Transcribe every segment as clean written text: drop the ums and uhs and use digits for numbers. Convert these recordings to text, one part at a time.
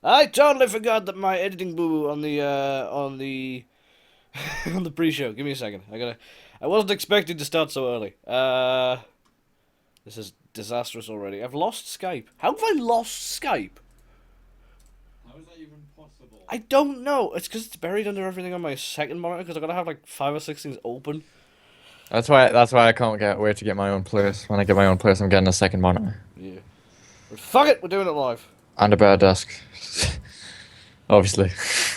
I totally forgot that my editing boo on the on the pre-show. Give me a second. I wasn't expecting to start so early. This is disastrous already. I've lost Skype. How have I lost Skype? How is that even possible? I don't know. It's because it's buried under everything on my second monitor. Because I gotta have like 5 or 6 things open. That's why I can't wait to get my own place. When I get my own place, I'm getting a second monitor Yeah. But fuck it, we're doing it live. and a better desk. Obviously.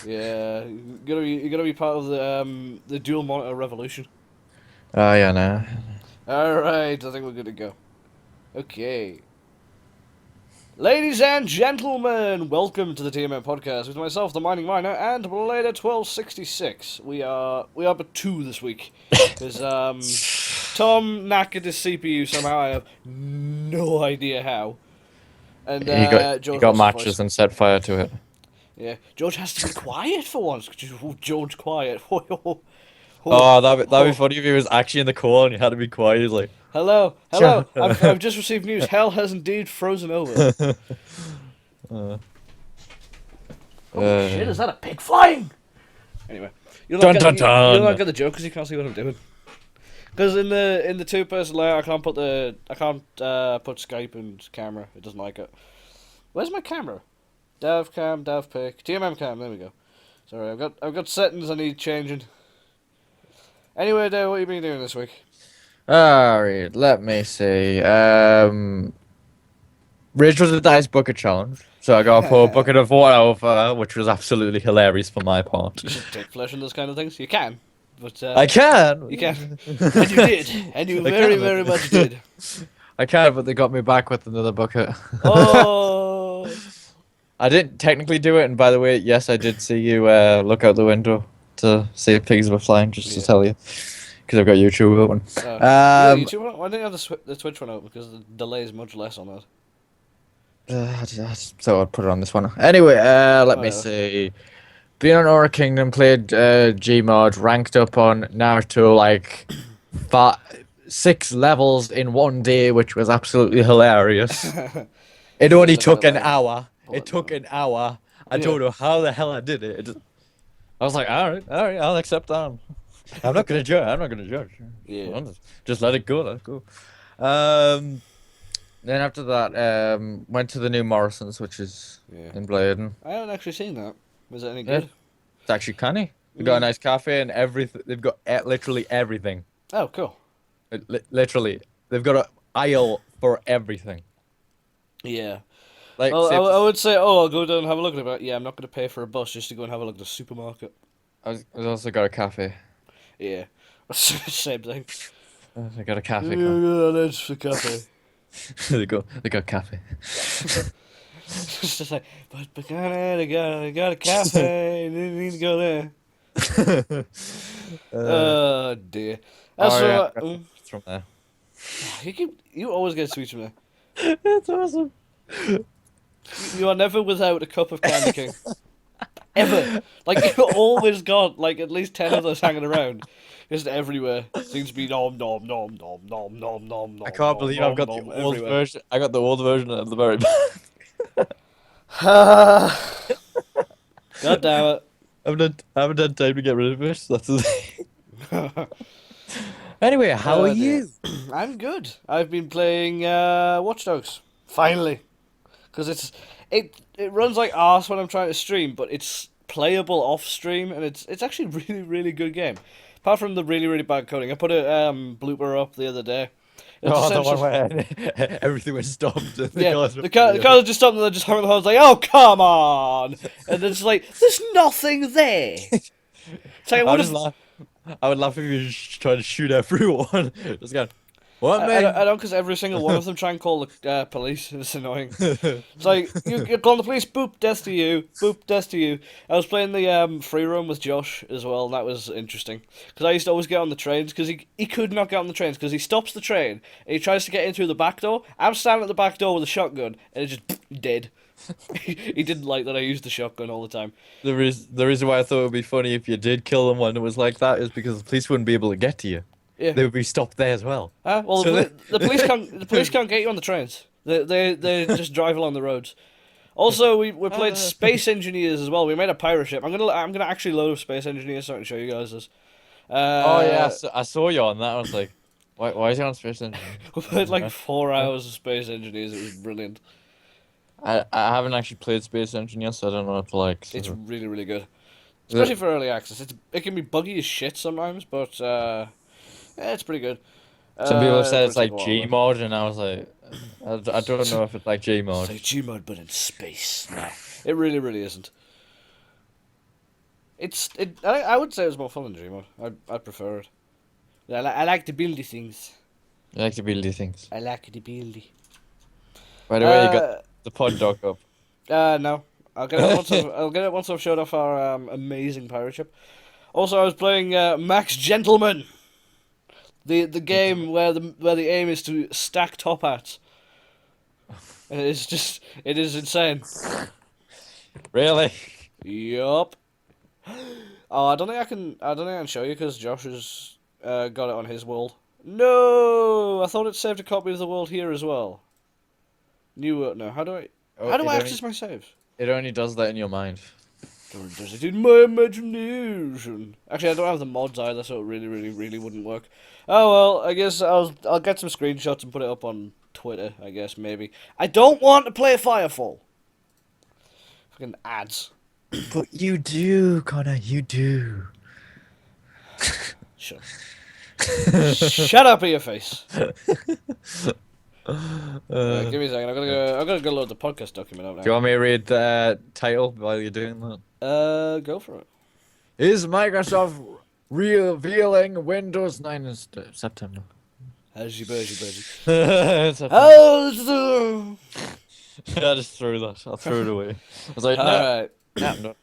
Yeah, you gotta be part of the dual monitor revolution. Oh yeah, no. All right, I think we're good to go. Okay. Ladies and gentlemen, welcome to the TMM podcast with myself, the Mining Miner, and Blader 1266. We are but two this week because Tom knackered his CPU somehow. I have no idea how. And He George got lost his matches voice. and set fire to it. Yeah, George has to be quiet for once. George quiet. Oh, that'd be funny if he was actually in the call and you had to be quiet. He's like, Hello, hello. I've just received news. Hell has indeed frozen over. uh, Oh shit! Is that a pig flying? Anyway, Dun, dun, dun. you'll not get the joke because you can't see what I'm doing. Because in the two-person layer, I can't put Skype and camera. It doesn't like it. Where's my camera? Dev cam, dev pic, TMM cam. There we go. Sorry, I've got settings I need changing. Anyway, Dave, what have you been doing this week? Alright, let me see. Ridge was a dice bucket challenge, so I got a poor bucket of water over, which was absolutely hilarious for my part. You should take flesh in those kind of things. You can, but I can. you can, and you did, and you I very, can. very much did. I can, but they got me back with another bucket. Oh. I didn't technically do it, and by the way, yes, I did see you look out the window to see if pigs were flying, just to tell you, because I've got YouTube open. YouTube one? Why don't you have the Twitch one open? Because the delay is much less on that. So I'd put it on this one. Anyway, let me yeah. see. Been on Aura Kingdom, played Gmod, ranked up on Naruto like 6 levels in one day, which was absolutely hilarious. It only took an hour. It took an hour. I don't know how the hell I did it. I was like, all right, I'll accept that. I'm not gonna judge. Yeah. Just let it go. Let it go. Then after that, went to the new Morrison's, which is in Bladen. I haven't actually seen that. Was it any Yeah. good? It's actually canny. They've got a nice cafe and everything. They've got literally everything. Oh, cool. Literally, they've got an aisle for everything. Yeah. Like, Well, say I would say, I'll go down and have a look at it. But yeah, I'm not going to pay for a bus just to go and have a look at the supermarket. I've also got a cafe. Yeah. Same thing. They got a cafe. That's the cafe. They got cafe. It's just like, but they got a cafe. They need to go there. Oh dear. That's yeah, what. from there. You always get sweets from there. It's awesome. You are never without a cup of Candy King. Ever. Like, you always got, like, at least 10 of those hanging around. Just everywhere. Seems to be nom nom nom nom nom nom nom nom. I can't believe I've got the old everywhere. version. I got the old version at the very back. God damn it. I haven't had time to get rid of it. That's the thing. Anyway, how are you? I'm good. I've been playing Watch Dogs. Finally. Because it runs like arse when I'm trying to stream, but it's playable off stream, and it's actually a really, really good game. Apart from the really, really bad coding. I put a blooper up the other day. It's The one where everything was stopped. The cars just stopped and they're just hung on the horns like, oh, come on! And it's like, there's nothing there. It's like, I would laugh if you just tried to shoot everyone. Just going, what, man? I don't, because every single one of them try and call the police. It's annoying. It's like, you're calling the police, boop, death to you, boop, death to you. I was playing the free roam with Josh as well, and that was interesting. Because I used to always get on the trains, because he could not get on the trains, because he stops the train, and he tries to get in through the back door. I'm standing at the back door with a shotgun, and it just dead. He didn't like that I used the shotgun all the time. The reason why I thought it would be funny if you did kill them when it was like that is because the police wouldn't be able to get to you. Yeah. They would be stopped there as well. The police can't get you on the trains. They just drive along the roads. Also, we played Space Engineers as well. We made a pirate ship. I'm gonna actually load up Space Engineers so I can show you guys this. Oh yeah, Uh, I saw you on that. I was like, why is he on Space Engineers? we played like 4 hours of Space Engineers. It was brilliant. I haven't actually played Space Engineers, so I don't know what it's like. It's So. really really good, The- especially for early access. It can be buggy as shit sometimes, but yeah, it's pretty good. Some people have It'll said probably it's take a like while. Gmod, and I was like, I don't know if it's like It's Gmod. like Gmod but in space. Nah, it really really isn't. I would say it was more fun than Gmod. I prefer it. I like to build things. I like to build these things. I like to build. By the way, you got the pod dock up. No. I'll get it once I've showed off our amazing pirate ship. Also, I was playing Max Gentleman, the game where the aim is to stack top hats. And it is insane. Really? Yup. Oh, I don't think I can show you because Josh has got it on his world. No, I thought it saved a copy of the world here as well. New world. No, Oh, how do I access my saves? it only does that in your mind. Or does it in my imagination? Actually, I don't have the mods either, so it really, really, really wouldn't work. Oh well, I guess I'll get some screenshots and put it up on Twitter. I guess maybe. I don't want to play Firefall. Fucking ads. But you do, Connor. You do. Shut up. Shut up in your face. Give me a second. I'm gonna go load the podcast document up Do you now. want me to read the title while you're doing that? Go for it. Is Microsoft revealing Windows 9 in September? How's your budgie? September. How's the... I just threw that. I threw it away. I was like, no, Alright. no, no.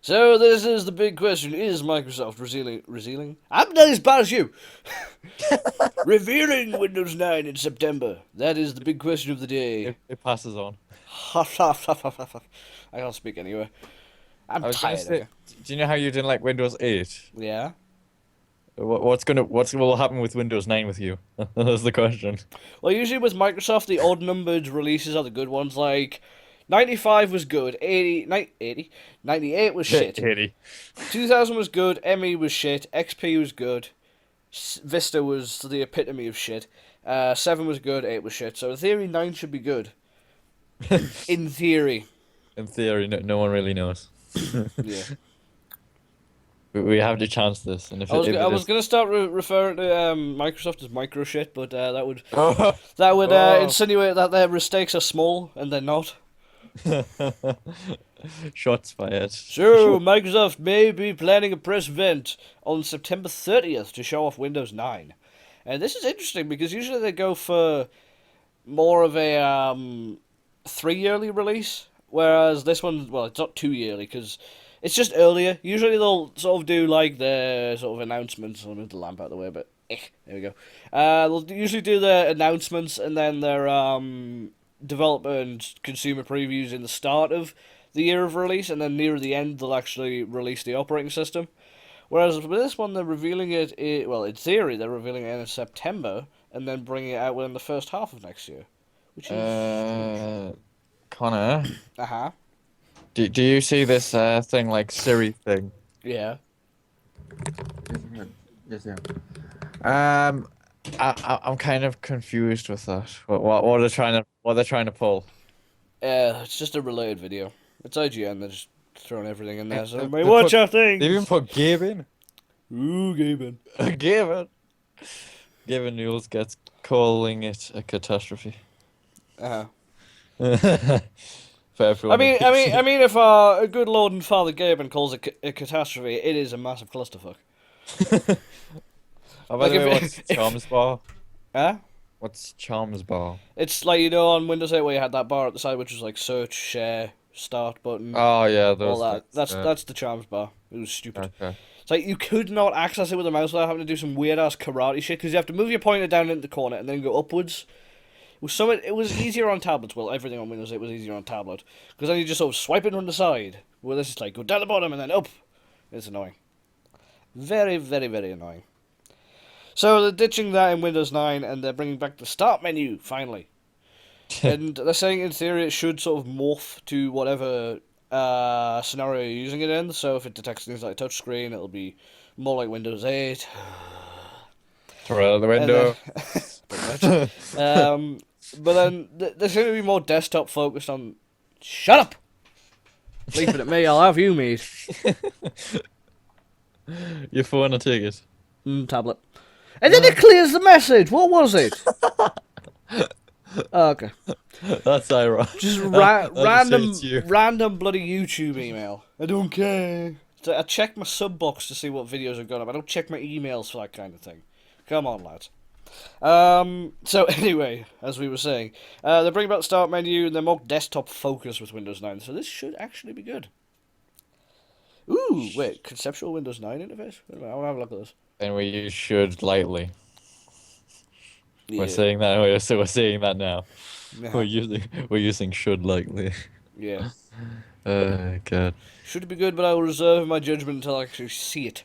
So this is the big question. Is Microsoft revealing? I'm not as bad as you. Revealing Windows 9 in September. That is the big question of the day. It passes on. I can't speak anyway. I'm I was gonna tired. say, Okay? do you know how you didn't like Windows 8? Yeah. What will happen with Windows 9 with you? That's the question. Well, usually with Microsoft, the odd numbered releases are the good ones. Like 95 was good, 98 was shit. 80. 2000 was good, ME was shit, XP was good, Vista was the epitome of shit, 7 was good, 8 was shit. So in theory, 9 should be good. In theory. In theory, no one really knows. Yeah. We have to chance this, and if I it was is... gonna start referring to Microsoft as micro shit, but that would Oh. insinuate that their mistakes are small and they're not. Shots fired. So, Microsoft may be planning a press event on September 30th to show off Windows 9. And this is interesting because usually they go for more of a 3-yearly release, whereas this one, well, it's not 2-yearly because it's just earlier. Usually they'll sort of do like the sort of announcements. I'll move the lamp out of the way, but there we go. They'll usually do their announcements and then their developer and consumer previews in the start of the year of release, and then near the end they'll actually release the operating system. Whereas with this one, they're revealing it, well, in theory, they're revealing it in September and then bringing it out within the first half of next year. Which is... Connor, Uh-huh. do you see this thing like Siri thing? Yeah. Yes, yeah. I'm kind of confused with that. What they're trying to pull? It's just a related video. It's IGN, they're just throwing everything in there. So, They everybody, watch our things! They even put Gabe in. Ooh, Gaben. Gabe. Gabe Newell's gets calling it a catastrophe. Uh-huh. For everyone. I mean, if a good Lord and Father Gaben calls it a catastrophe, it is a massive clusterfuck. Oh, by Like the way, if- what's if- Charms Bar? Huh? What's Charms Bar? It's like, you know, on Windows 8 where you had that bar at the side, which was like search, share, start button, Oh yeah, all those. that. That's the Charms bar. It was stupid. Okay. It's like you could not access it with a mouse without having to do some weird ass karate shit because you have to move your pointer down into the corner and then go upwards. It was easier on tablets. Well, everything on Windows 8 was easier on tablet because then you just sort of swipe it on the side. Well, this is like go down the bottom and then up. It's annoying. Very, very, very annoying. So they're ditching that in Windows 9 and they're bringing back the start menu finally. And they're saying in theory it should sort of morph to whatever scenario you're using it in. So if it detects things like touchscreen, it'll be more like Windows 8. Throw it out the And then, window. pretty much. But then there's going to be more desktop focused on. Shut up! Leave it at me, I'll have you, mate. Your phone will take it. Tablet. And then it clears the message. What was it? Oh, okay. That's ironic. Just Random. random bloody YouTube email. I don't care. So I check my sub box to see what videos have gone up. I don't check my emails for that kind of thing. Come on, lads. So anyway, as we were saying, they bring about the start menu and they're more desktop focused with Windows 9. So this should actually be good. Ooh, wait, conceptual Windows 9 interface? I want to have a look at this. And we use should lightly. Yeah. We're saying that. We're saying that now. Yeah. We're using should lightly. Yeah. God. Should be good, but I will reserve my judgment until I actually see it.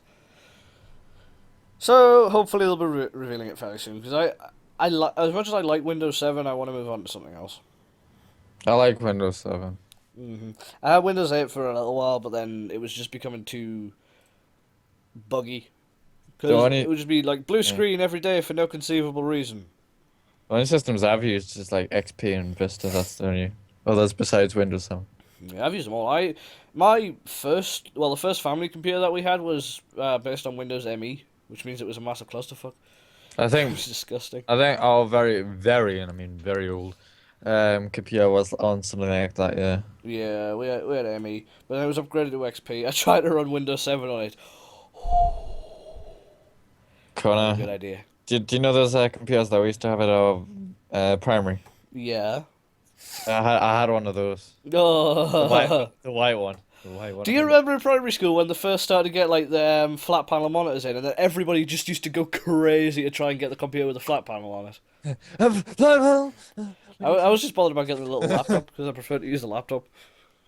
So hopefully they'll be revealing it fairly soon. Because as much as I like Windows 7, I want to move on to something else. I like Windows 7. I had Windows 8 for a little while, but then it was just becoming too buggy. Because it would just be like blue screen every day for no conceivable reason. The only systems I've used is like XP and Vista. That's the only others besides Windows 7. Yeah, I've used them all. The first family computer that we had was based on Windows ME, which means it was a massive clusterfuck. I It think was disgusting. our very very old computer was on something like that. Yeah. Yeah, we had ME, but then it was upgraded to XP. I tried to run Windows 7 on it. Good Connor, idea. do you know those computers that we used to have at our primary? Yeah. I had one of those. Oh. The white one. The white one. Do you remember in primary school when they first started to get like the flat panel monitors in, and then everybody just used to go crazy to try and get the computer with a flat panel on it? I was just bothered about getting a little laptop because I prefer to use the laptop.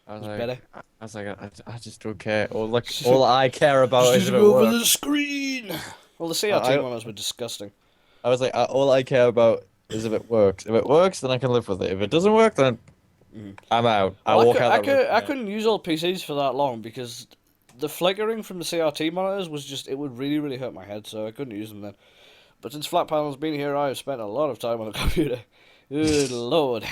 I was It's like, better. I just don't care. All I care about is Just if it go over works. the screen. Well, the CRT monitors were disgusting. I was like, all I care about is if it works. If it works, then I can live with it. If it doesn't work, then I'm out. I walk out. I couldn't use old PCs for that long because the flickering from the CRT monitors was just, it would really, really hurt my head, so I couldn't use them then. But since flat panel's been here, I've spent a lot of time on the computer. Good lord.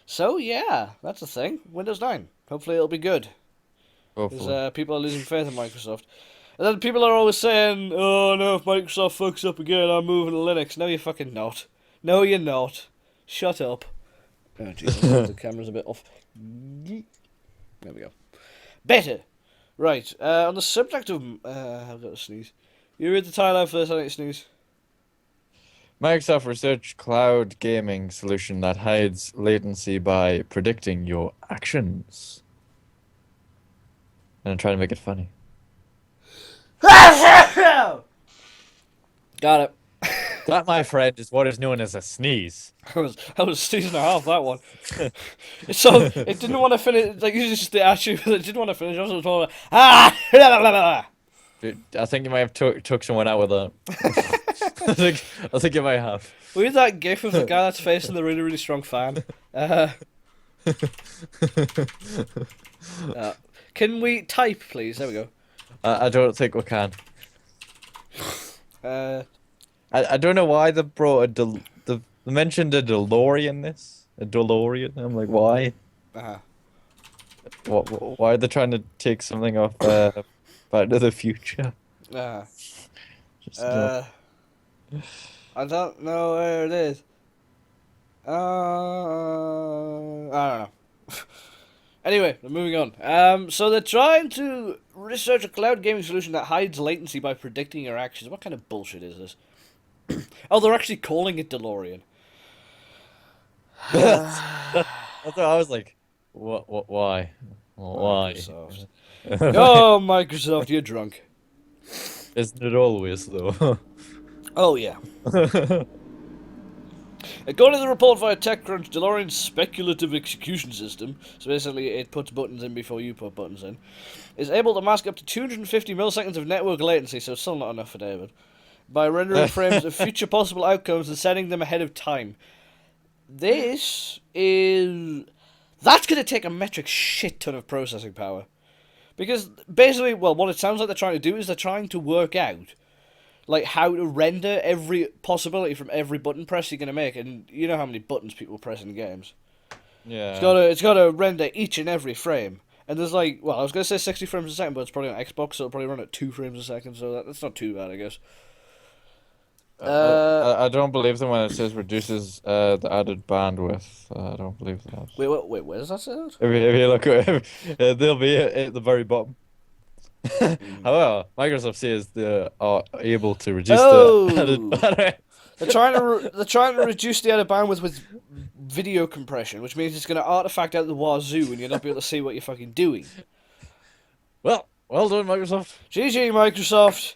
So yeah, that's the thing. Windows 9. Hopefully it'll be good. Hopefully. Because people are losing faith in Microsoft. And then people are always saying, oh no, if Microsoft fucks up again, I'm moving to Linux. No, you're fucking not. No, you're not. Shut up. Oh, Jesus, the camera's a bit off. There we go. Better. Right, on the subject of... I've got to sneeze. You read the title first, I need to sneeze. Microsoft Research Cloud Gaming Solution that hides latency by predicting your actions. And I'm trying to make it funny. Got it. That, my friend, is what is known as a sneeze. I was sneezing a half that one. So it didn't want to finish. Like, it's just the issue. It didn't want to finish. I was all like, Dude, I think you might have took someone out with that. I think you might have. We had that gif of the guy that's facing the really, really strong fan. Can we type, please? There we go. I don't think we can. I don't know why they brought they mentioned a DeLorean in this. A DeLorean. I'm like, why? Why are they trying to take something off Back to the Future? Just no. I don't know where it is. I don't know. Anyway, we're moving on. So they're trying to research a cloud gaming solution that hides latency by predicting your actions. What kind of bullshit is this? Oh, they're actually calling it DeLorean. That's what I was like, why? Why? Microsoft. Oh, Microsoft, you're drunk. Isn't it always, though? Oh, yeah. According to the report via TechCrunch, DeLorean's speculative execution system, so basically it puts buttons in before you put buttons in, is able to mask up to 250 milliseconds of network latency, so it's still not enough for David, by rendering frames of future possible outcomes and setting them ahead of time. This is that's going to take a metric shit ton of processing power. Because basically, well, what it sounds like they're trying to do is they're trying to work out like how to render every possibility from every button press you're going to make, and you know how many buttons people press in games. Yeah. It's got to render each and every frame. And there's like, well, I was going to say 60 frames a second, but it's probably on Xbox, so it'll probably run at 2 frames a second, so that's not too bad, I guess. I don't believe them when it says reduces the added bandwidth. I don't believe that. Wait, where does that say that? If you look they'll be at the very bottom. However, Microsoft says they are able to reduce the added Oh! bandwidth. They're trying to reduce the added bandwidth with video compression, which means it's going to artifact out the wazoo and you'll not be able to see what you're fucking doing. Well done, Microsoft. GG, Microsoft.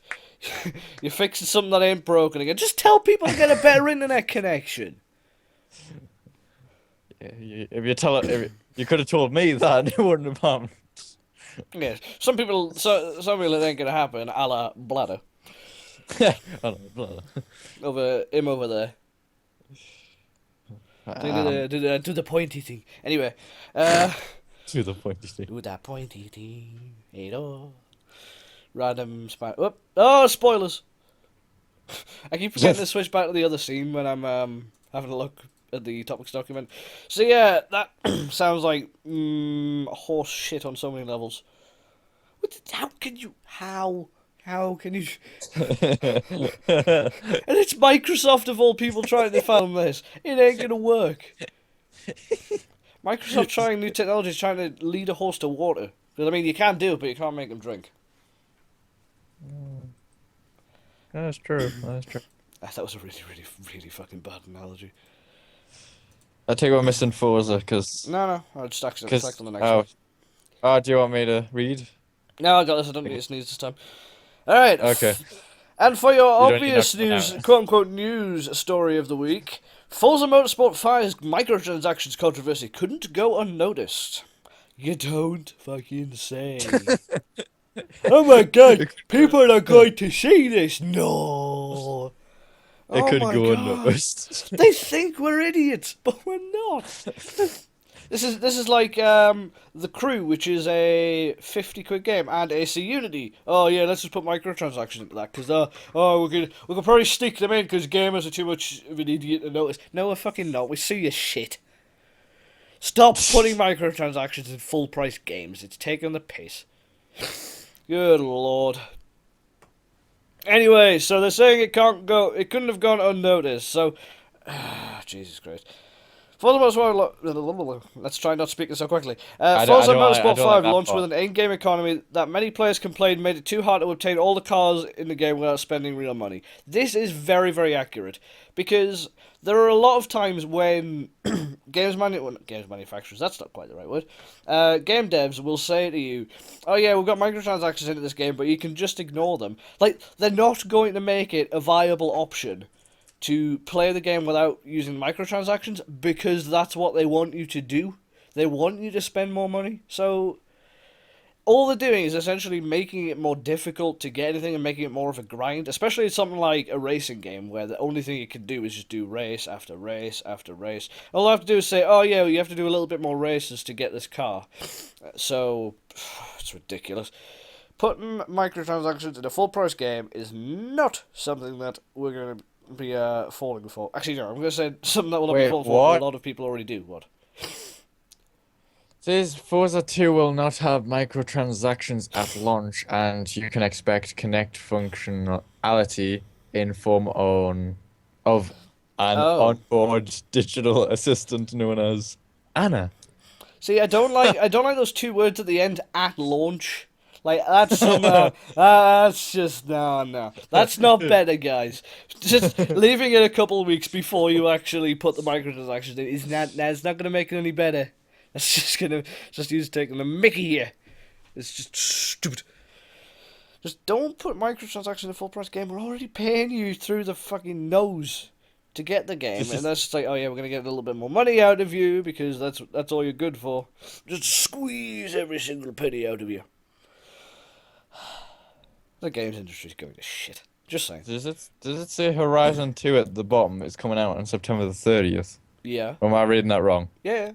You're fixing something that ain't broken again. Just tell people to get a better internet connection. Yeah, if you could have told me that, it wouldn't have happened. Yes, some people it ain't gonna happen. A la Bladder I don't know. over him over there. Do the pointy thing. Anyway, To the point, you see. do that pointy thing. Hey, oh. Random spy. Oh, spoilers! I keep forgetting to switch back to the other scene when I'm having a look at the topics document. So yeah, that sounds like horse shit on so many levels. How can you? How can you? And it's Microsoft of all people trying to film this. It ain't gonna work. Microsoft trying new technologies, trying to lead a horse to water. Because I mean, you can do it, but you can't make them drink. That's true. That's true. That was a really, really, really fucking bad analogy. I think we're missing Forza because No, I'll just accidentally select on the next one. do you want me to read? No, I got this. I don't need to sneeze this time. All right. Okay. And for your You don't obvious need that news, now. quote-unquote, news story of the week, Forza Motorsport 5's microtransactions controversy couldn't go unnoticed. You don't fucking say. Oh my god, people are going to see this. No. It Oh could my go God. unnoticed. They think we're idiots, but we're not. This is like The Crew, which is a 50 quid game, and AC Unity. Oh yeah, let's just put microtransactions into that because we could probably stick them in because gamers are too much of an idiot to notice. No, we're fucking not. We see your shit. Stop putting microtransactions in full price games. It's taking the piss. Good lord. Anyway, so they're saying it couldn't have gone unnoticed. So, Jesus Christ. Forza Motorsport. Let's try not speaking so quickly. Forza Motorsport 5 launched with an in-game economy that many players complained made it too hard to obtain all the cars in the game without spending real money. This is very, very accurate because there are a lot of times when games manufacturers, that's not quite the right word, game devs will say to you, oh yeah, we've got microtransactions into this game, but you can just ignore them. Like, they're not going to make it a viable option to play the game without using microtransactions because that's what they want you to do. They want you to spend more money. So all they're doing is essentially making it more difficult to get anything and making it more of a grind, especially something like a racing game where the only thing you can do is just do race after race after race. All I have to do is say, oh yeah, well, you have to do a little bit more races to get this car. So it's ridiculous. Putting microtransactions in a full price game is not something that we're going to be falling for. Actually, no, I'm going to say something that will not be falling for. A lot of people already do. What? Says Forza 2 will not have microtransactions at launch, and you can expect Connect functionality in form of an onboard digital assistant known as Anna. See, I don't like those two words at the end, at launch. Like, that's that's just, no. That's not better, guys. Just leaving it a couple of weeks before you actually put the microtransactions in it's not going to make it any better. That's just you taking the mickey here. It's just stupid. Just don't put microtransactions in a full price game. We're already paying you through the fucking nose to get the game, and that's just like, oh yeah, we're gonna get a little bit more money out of you because that's all you're good for. Just squeeze every single penny out of you. The games industry's going to shit. Just saying. Does it say Horizon 2 at the bottom is coming out on September the 30th? Yeah. Or am I reading that wrong? Yeah.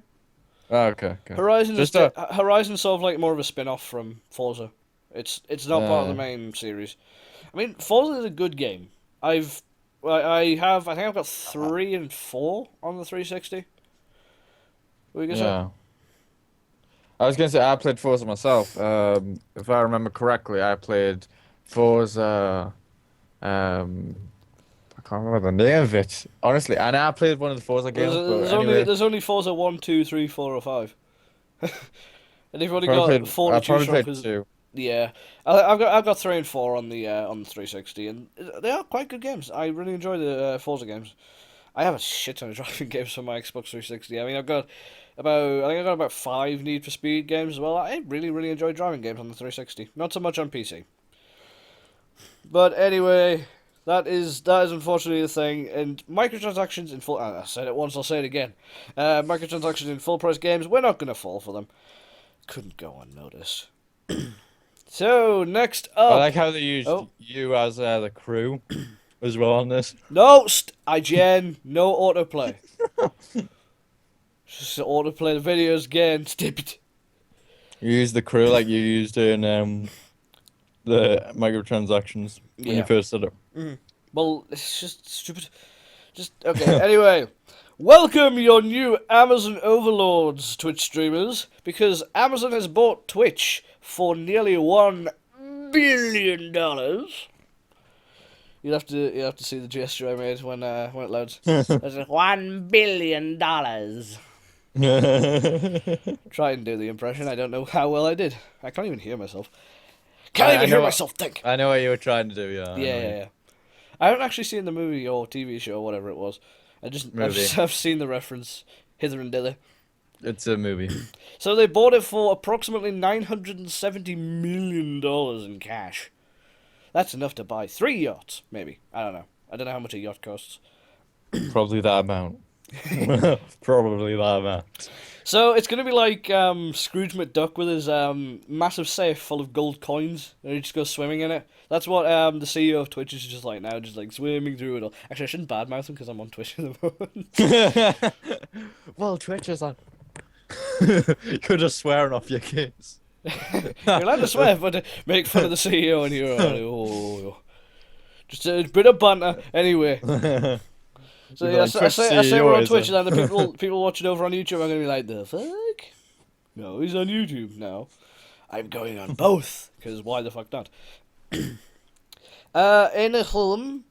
Oh, okay, okay. Horizon is Just Horizon's sort of like more of a spin-off from Forza. It's not part of the uh, main series. I mean, Forza is a good game. I think I've got 3 and 4 on the 360. What are you gonna say? yeah. I was gonna say I played Forza myself. If I remember correctly, I played Forza. Um, I can't remember the name of it, honestly. And I played one of the Forza There's, games, but there's only anyway, there's only Forza 1, 2, 3, 4, or 5, and you've only got four I to choose probably from. played Because two. yeah, I've got 3 and 4 on the 360, and they are quite good games. I really enjoy the Forza games. I have a shit ton of driving games for my Xbox 360. I mean, I think I've got about 5 Need for Speed games as well. I really enjoy driving games on the 360. Not so much on PC. But anyway, that is unfortunately the thing. And microtransactions in full. I said it once. I'll say it again. Microtransactions in full price games. We're not gonna fall for them. Couldn't go unnoticed. So next I up. like how they used Oh you as the crew as well on this. no, IGN. No autoplay. Just autoplay the videos again. Stupid. You used the crew like you used in the microtransactions when you Yeah. first did it. Well, it's just stupid. Just okay. Anyway, welcome your new Amazon overlords, Twitch streamers, because Amazon has bought Twitch for nearly $1 billion. You have to see the gesture I made when it loads. That's $1 billion. Try and do the impression. I don't know how well I did. I can't even hear myself. Can't I even hear know myself think. I know what you were trying to do. Yeah, I Yeah, know yeah, you. yeah. I haven't actually seen the movie or TV show or whatever it was. Movie. I've seen the reference hither and thither. It's a movie. So they bought it for approximately $970 million in cash. That's enough to buy 3 yachts, maybe. I don't know. I don't know how much a yacht costs. Probably that amount. Probably that amount. So it's gonna be like Scrooge McDuck with his massive safe full of gold coins, and he just goes swimming in it. That's what the CEO of Twitch is just like now, just like swimming through it all. Actually, I shouldn't badmouth him because I'm on Twitch at the moment. Well, Twitch is on. You're just swearing off your kids. You're allowed to swear, but make fun of the CEO and you're like, oh, just a bit of banter. Anyway, so You'd be yeah, like, Twitch I say we're CEO on is Twitch, a... and then the people watching over on YouTube are gonna be like, the fuck? No, he's on YouTube now. I'm going on both because why the fuck not? In a film,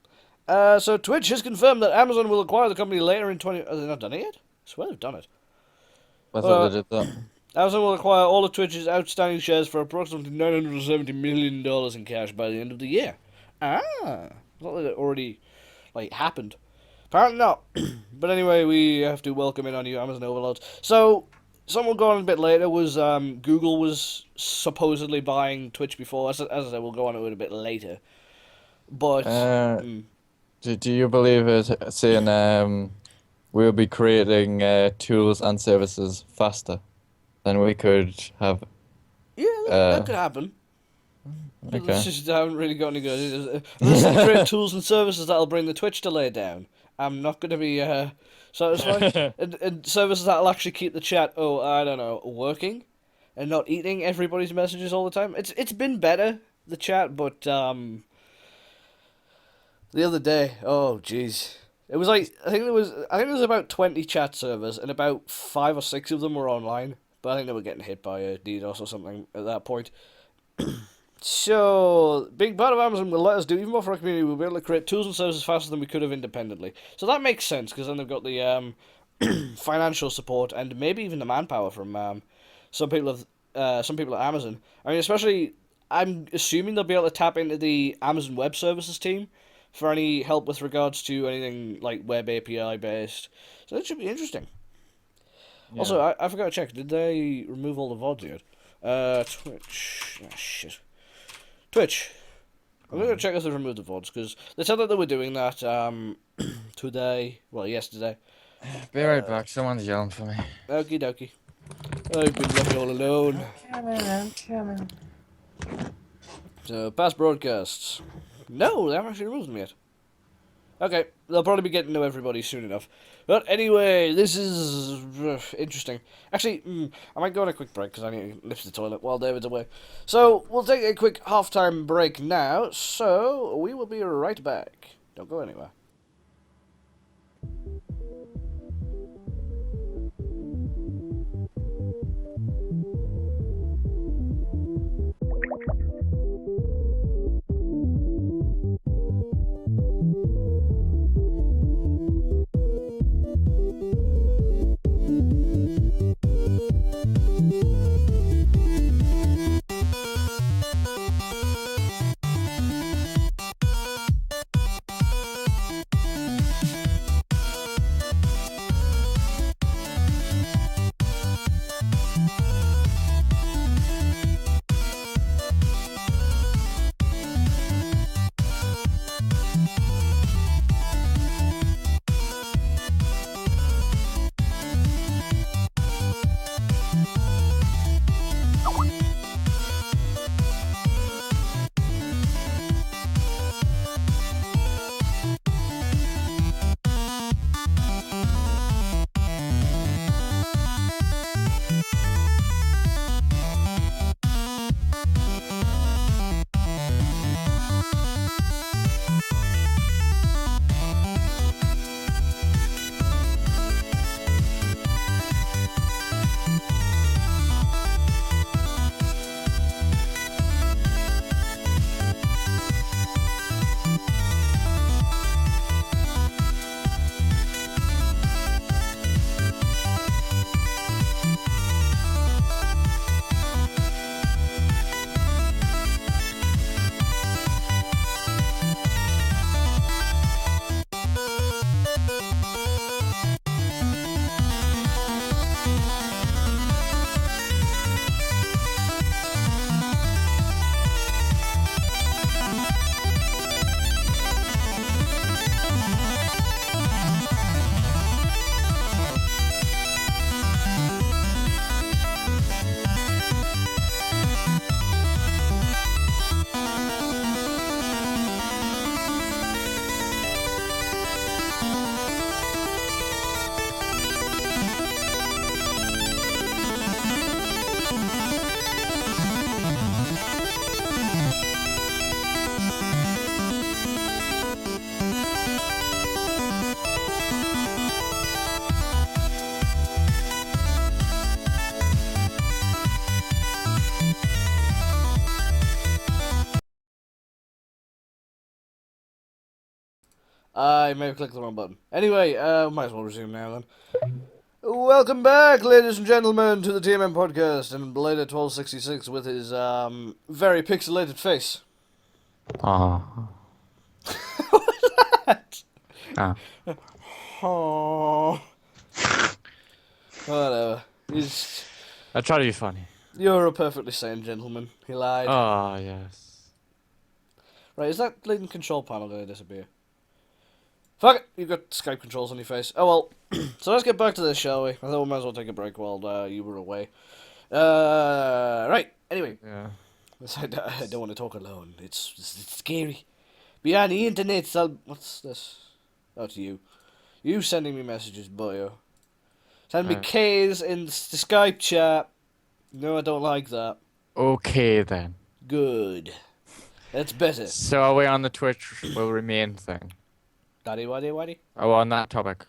so Twitch has confirmed that Amazon will acquire the company later in 20. Have they not done it yet? I swear they've done it. I thought Uh, they did that. Amazon will acquire all of Twitch's outstanding shares for approximately $970 million in cash by the end of the year. Ah, I thought that it already happened. Apparently not. But anyway, we have to welcome in our new Amazon overlords. So someone going on a bit later was Google was supposedly buying Twitch before. As I said, we'll go on to it a bit later. But Uh, do you believe it saying we'll be creating tools and services faster than we could have? yeah, that Uh, could happen. But this okay. just haven't really got any good. Unless they create tools and services that'll bring the Twitch delay down, I'm not going to be satisfied. And services that'll actually keep the chat, I don't know, working, and not eating everybody's messages all the time. It's been better, the chat, but the other day, oh jeez, it was like I think there was about 20 chat servers, and about 5 or 6 of them were online. But I think they were getting hit by a DDoS or something at that point. So, big part of Amazon will let us do even more for our community. We'll be able to create tools and services faster than we could have independently. So that makes sense, because then they've got the financial support and maybe even the manpower from some people at Amazon. I mean, especially, I'm assuming they'll be able to tap into the Amazon Web Services team for any help with regards to anything like web API based. So that should be interesting. Yeah. Also, I forgot to check. Did they remove all the VODs yet? Twitch. Ah, shit. Twitch. I'm going to check if they removed the VODs, because they said that they were doing that today. Well, yesterday. Be right back. Someone's yelling for me. Okie dokie. I've been left all alone. I'm coming. So, past broadcasts. No, they haven't actually removed them yet. Okay, they'll probably be getting to everybody soon enough. But anyway, this is interesting. Actually, I might go on a quick break because I need to lift the toilet while David's away. So we'll take a quick halftime break now. So we will be right back. Don't go anywhere. I may have clicked the wrong button. Anyway, might as well resume now then. Welcome back, ladies and gentlemen, to the TMM podcast, and Blader1266 with his very pixelated face. Ah. What? Ah. Oh. Whatever. I try to be funny. You're a perfectly sane gentleman. He lied. Ah, yes. Right, is that leading control panel going to disappear? Fuck it, you've got Skype controls on your face. Oh well. So let's get back to this, shall we? I thought we might as well take a break while you were away. Right. Anyway, Yeah. I don't want to talk alone. It's scary. Beyond the internet, what's this? Oh, to you. You sending me messages, boyo. Send me K's in the Skype chat. No, I don't like that. Okay then. Good. That's better. So are we on the Twitch will remain thing? Daddy, waddy, waddy. Oh, on that topic.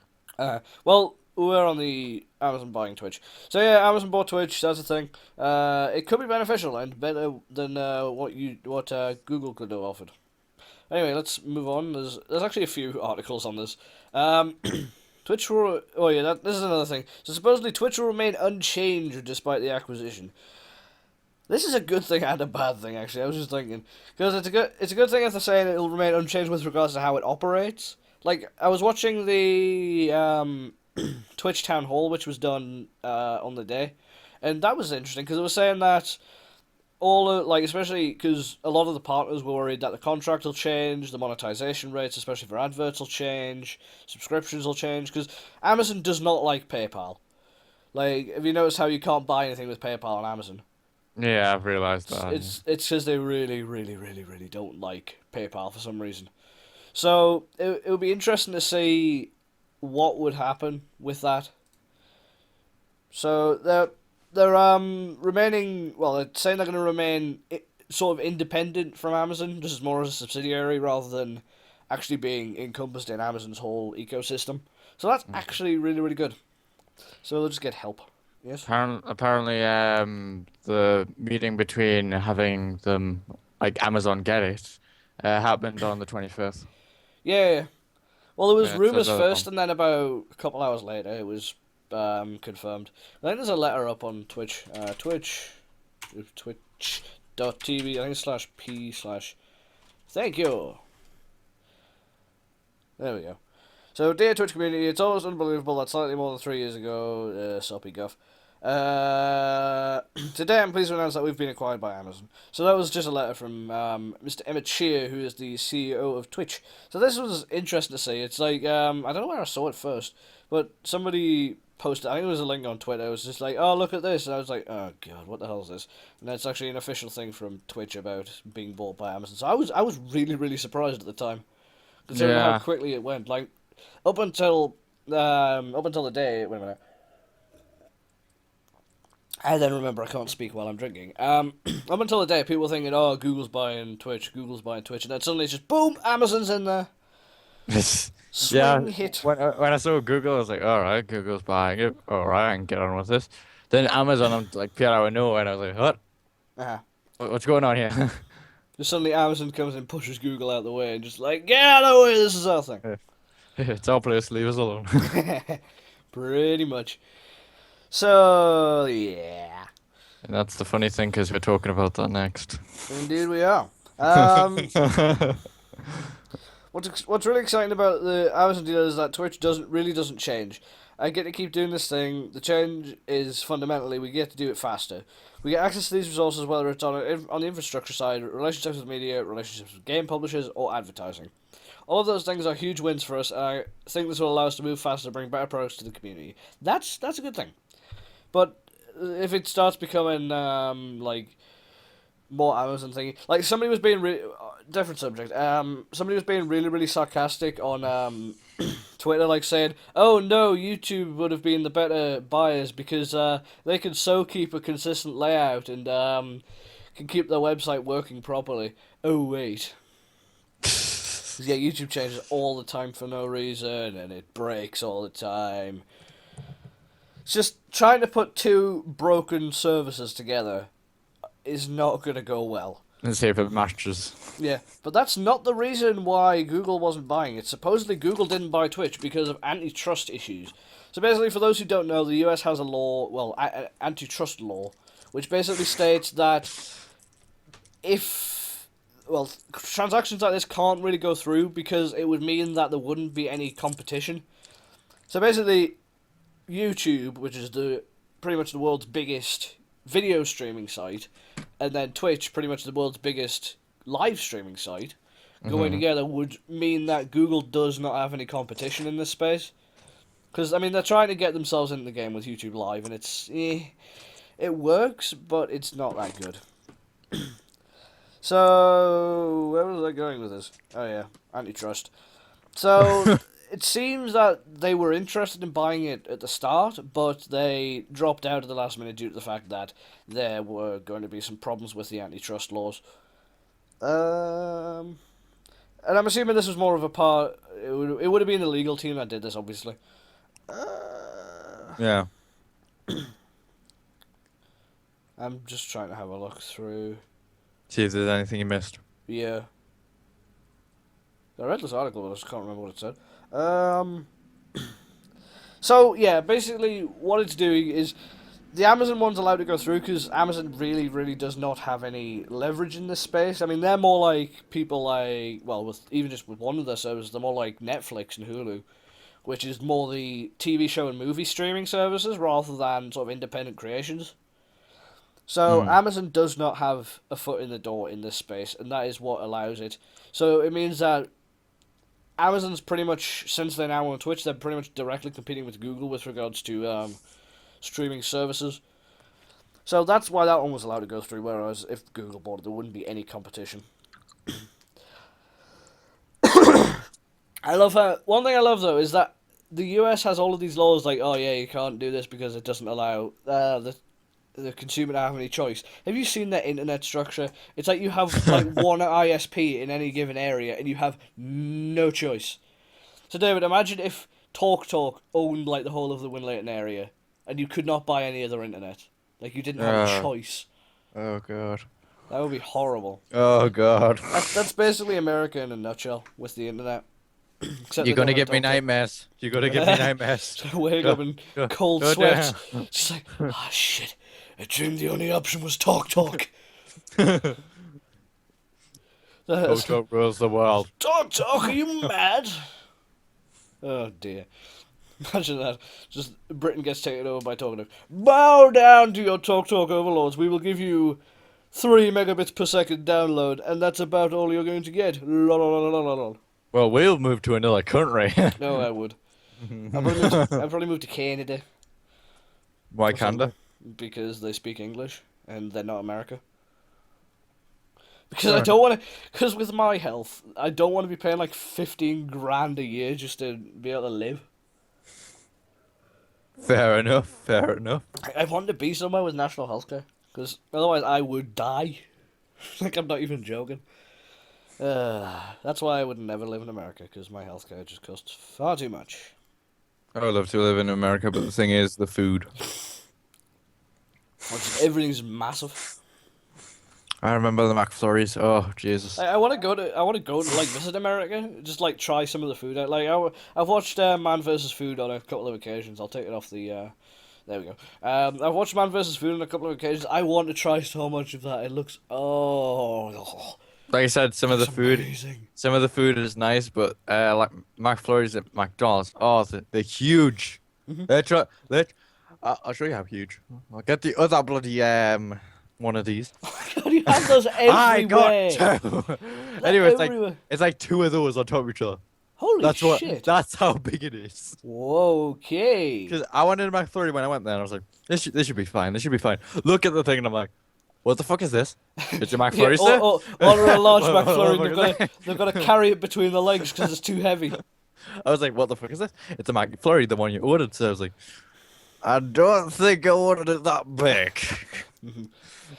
Well, we're on the Amazon buying Twitch. So yeah, Amazon bought Twitch. That's the thing. It could be beneficial and better than what Google could have offered. Anyway, let's move on. There's actually a few articles on this. Twitch will. Oh yeah, this is another thing. So supposedly Twitch will remain unchanged despite the acquisition. This is a good thing and a bad thing, actually. I was just thinking because it's a good thing if they're saying it'll remain unchanged with regards to how it operates. Like I was watching the Twitch town hall, which was done on the day, and that was interesting because it was saying that especially because a lot of the partners were worried that the contract will change, the monetization rates, especially for adverts, will change, subscriptions will change because Amazon does not like PayPal. Like, have you noticed how you can't buy anything with PayPal on Amazon? Yeah, I've realized that. It's because they really, really, really, really don't like PayPal for some reason. So it would be interesting to see what would happen with that. So they're remaining. Well, they're saying they're going to remain sort of independent from Amazon, just as more as a subsidiary rather than actually being encompassed in Amazon's whole ecosystem. So that's actually really really good. So they'll just get help. Yes. Apparently, the meeting between having them like Amazon get it happened on the 25th. Yeah. Well, there was Yeah, it says rumors that first, on. and then about a couple hours later, it was confirmed. I think there's a letter up on Twitch. Twitch.tv. I think /p/ Thank you. There we go. So, dear Twitch community, it's always unbelievable that slightly more than 3 years ago, soppy guff. Today I'm pleased to announce that we've been acquired by Amazon. So that was just a letter from Mr. Emmett Shear, who is the CEO of Twitch. So this was interesting to see. It's like, I don't know where I saw it first, but somebody posted, I think it was a link on Twitter, it was just like, oh, look at this. And I was like, oh, God, what the hell is this? And it's actually an official thing from Twitch about being bought by Amazon. So I was really, really surprised at the time, considering how Yeah. quickly it went. Like, up until the day, wait a minute. I then remember I can't speak while I'm drinking. Up until the day, people were thinking, "Oh, Google's buying Twitch," and then suddenly it's just boom, Amazon's in there, Yeah, swing hit. when I saw Google, I was like, all right, Google's buying it. All right, I can get on with this. Then Amazon, I'm like, appeared out of nowhere, and I was like, what? Uh-huh. What's going on here? Just suddenly Amazon comes and pushes Google out the way and just like, get out of the way, this is our thing. It's our place, leave us alone. Pretty much. So yeah, And that's the funny thing, because we're talking about that next. indeed we are. Um, what's really exciting about the Amazon deal is that Twitch doesn't change. I get to keep doing this thing. The change is fundamentally we get to do it faster. We get access to these resources whether it's on the infrastructure side, relationships with media, relationships with game publishers, or advertising. All of those things are huge wins for us, and I think this will allow us to move faster to bring better products to the community. That's a good thing. But if it starts becoming like more Amazon thingy. Like somebody was being different subject. Somebody was being really really sarcastic on Twitter, like saying, "Oh no, YouTube would have been the better buyers because they can so keep a consistent layout and can keep their website working properly." Oh wait. 'Cause, yeah, YouTube changes all the time for no reason, and it breaks all the time. It's just trying to put two broken services together is not going to go well. Let's see if it matches. Yeah, but that's not the reason why Google wasn't buying it. Supposedly, Google didn't buy Twitch because of antitrust issues. So basically, for those who don't know, the US has a law, well, antitrust law, which basically states that if, well, transactions like this can't really go through because it would mean that there wouldn't be any competition. So basically, YouTube, which is pretty much the world's biggest video streaming site, and then Twitch, pretty much the world's biggest live streaming site, going together would mean that Google does not have any competition in this space. Because, I mean, they're trying to get themselves into the game with YouTube Live, and it works, but it's not that good. So, where was I going with this? Oh, yeah, antitrust. So, it seems that they were interested in buying it at the start, but they dropped out at the last minute due to the fact that there were going to be some problems with the antitrust laws. And I'm assuming this was more of a part. It would have been the legal team that did this, obviously. Yeah. I'm just trying to have a look through. See if there's anything you missed. Yeah. I read this article, but I just can't remember what it said. So, yeah, basically what it's doing is the Amazon one's allowed to go through because Amazon really, really does not have any leverage in this space. I mean, they're more like people like, well, with even just with one of their services, they're more like Netflix and Hulu, which is more the TV show and movie streaming services rather than sort of independent creations. So Mm. Amazon does not have a foot in the door in this space, and that is what allows it. So it means that Amazon's pretty much, since they're now on Twitch, they're pretty much directly competing with Google with regards to streaming services. So that's why that one was allowed to go through, whereas if Google bought it, there wouldn't be any competition. I love how one thing I love though is that the US has all of these laws like, oh yeah, you can't do this because it doesn't allow the consumer to have any choice. Have you seen their internet structure? It's like you have like one ISP in any given area and you have no choice. So David, imagine if TalkTalk owned like the whole of the Winlayton area and you could not buy any other internet. Like you didn't have a Uh, choice. oh god. That would be horrible. Oh god. That's basically America in a nutshell with the internet. Except You're they don't gonna have give me TalkTalk. nightmares. You're gonna give me nightmares. So I wake Go, up in go, cold go sweats. down. Just like, ah, shit. I dreamed the only option was TalkTalk. Photo rules the world. TalkTalk, are you mad? Oh dear. Imagine that. Just Britain gets taken over by TalkTalk. Bow down to your TalkTalk overlords. We will give you 3 megabits per second download, and that's about all you're going to get. Lol. Well, we'll move to another country. No, I would. I'd probably move to Canada. Why or something, Canada? because they speak English and they're not America. Because I Fair don't want to. Because with my health, I don't want to be paying like 15 grand a year just to be able to live. Fair enough. Fair enough. I want to be somewhere with national healthcare. Because otherwise, I would die. Like, I'm not even joking. That's why I would never live in America, because my healthcare just costs far too much. I would love to live in America, but the thing is, the food. Everything's massive. I remember the McFlurries. Oh, Jesus. I want to go to like visit America, just like try some of the food. Like I've watched Man vs Food on a couple of occasions. I'll take it off the. There we go. I've watched Man vs Food on a couple of occasions. I want to try so much of that. It looks Like I said, amazing. some of the food is nice, but like McFlurries at McDonald's, oh, they're huge. Mhm. I'll show you how huge. I'll get the other bloody one of these. God, you have those I got everywhere. two. They're Anyway, everywhere. it's like two of those on top of each other. Holy shit! That's how big it is. Whoa, okay. Because I wanted a McFlurry when I went there, and I was like, this should be fine. This should be fine. Look at the thing, and I'm like, what the fuck is this? It's a Yeah, McFlurry, sir? order a large What the McFlurry. fuck is They've got to carry it between the legs because it's too heavy. I was like, what the fuck is this? It's a McFlurry, the one you ordered. So I was like, I don't think I ordered it that big.